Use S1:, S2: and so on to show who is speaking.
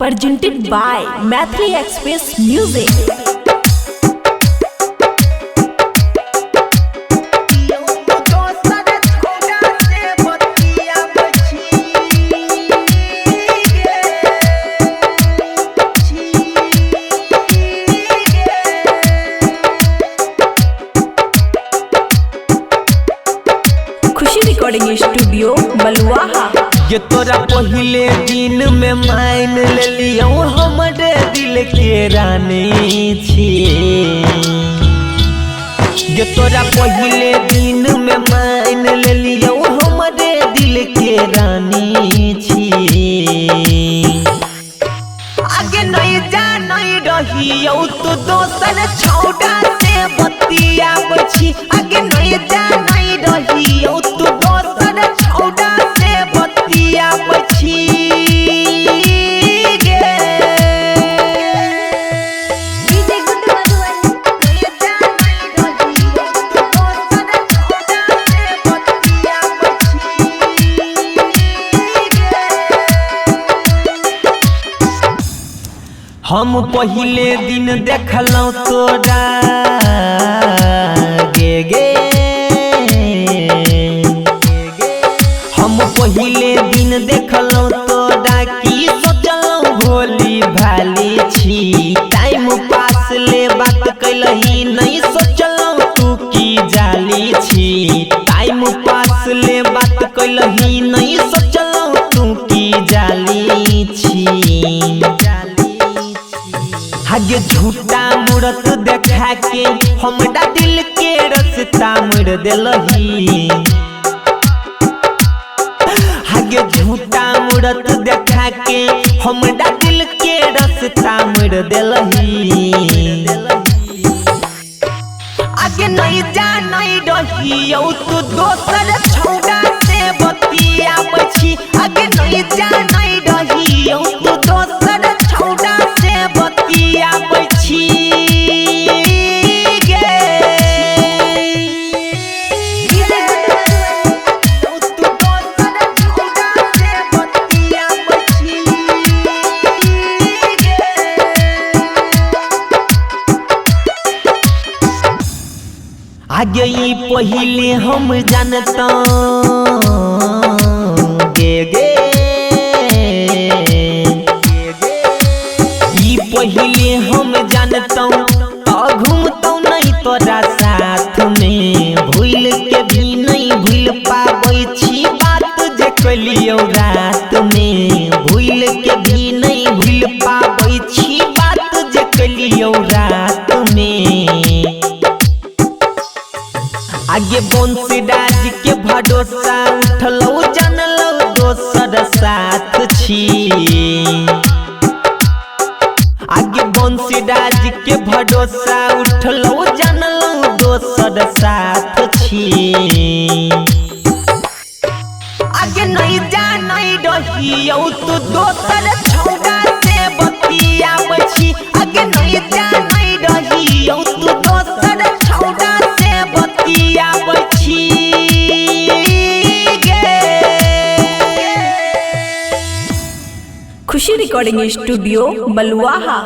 S1: presented by Mathli Express Music. Khushi recording studio Baluaha.
S2: ये तोरा पहले दिन में मान ले लियो हमारे दिल के रानी छी। ये तोरा पहले दिन में मान ले लियो हमारे दिल के रानी छी। आगे नहीं जा नहीं रहियो तू दोसर छौड़ा से बतिया बची। आगे नहीं जा नहीं रहियो तू दोसर छौड़ा से बतिया बची गे।
S3: डीजे गुड्डू मधुबनी
S2: नहीं जा नहीं रहियो तू दोसर छौड़ा से बतिया बची गे। हम पहले दिन देखलौं तोरा गे गे। हम पहले दिन देखलौं तोरा की सोचलौं भोली भाली छी। टाइम पास ले बात कैलही नहीं सोचलौं तू की जाली छी। टाइम पास ले बात कैलही नहीं सोचलौं तू की जाली छी। आगे झूठा मूरत देखा के हमरा दिल के रस्ता मोड़ देलही। आगे झूठा मूरत देखा के हमरा दिल के रस्ता मोड़ देलही। आगे नहीं जा नहीं रहियो तू दोसर छौड़ा से बतिया बची। आगे नहीं जा नहीं रहियो तू दोसर छौड़ा से बतिया बची गे।
S3: डीजे गुड्डू मधुबनी
S2: तू दोसर छौड़ा से बतिया बची गे। आगे ई पहिले हम जानता गे गे। ई पहिले हम जानता घूमता नहीं तोरा साथ में। भूल के भी नहीं भूल पाबै छी बात जे कलियो रात में। भूल के भी नहीं भूल पाबै छी बात जे कलियो रात में। आगे बंसीराज के भरोसा उठलो जानलो दोसर साथ छी। आगे बंसीराज के भरोसा उठलो जानलो दोसर साथ छी। आगे नहीं जा नहीं रहियो तू दोसर छौड़ा से बतिया बची। आगे नहीं जा नहीं रहियो तू दोसर छौड़ा से बतिया बची गे।
S1: खुशी रिकॉर्डिंग स्टूडियो बलुआहा।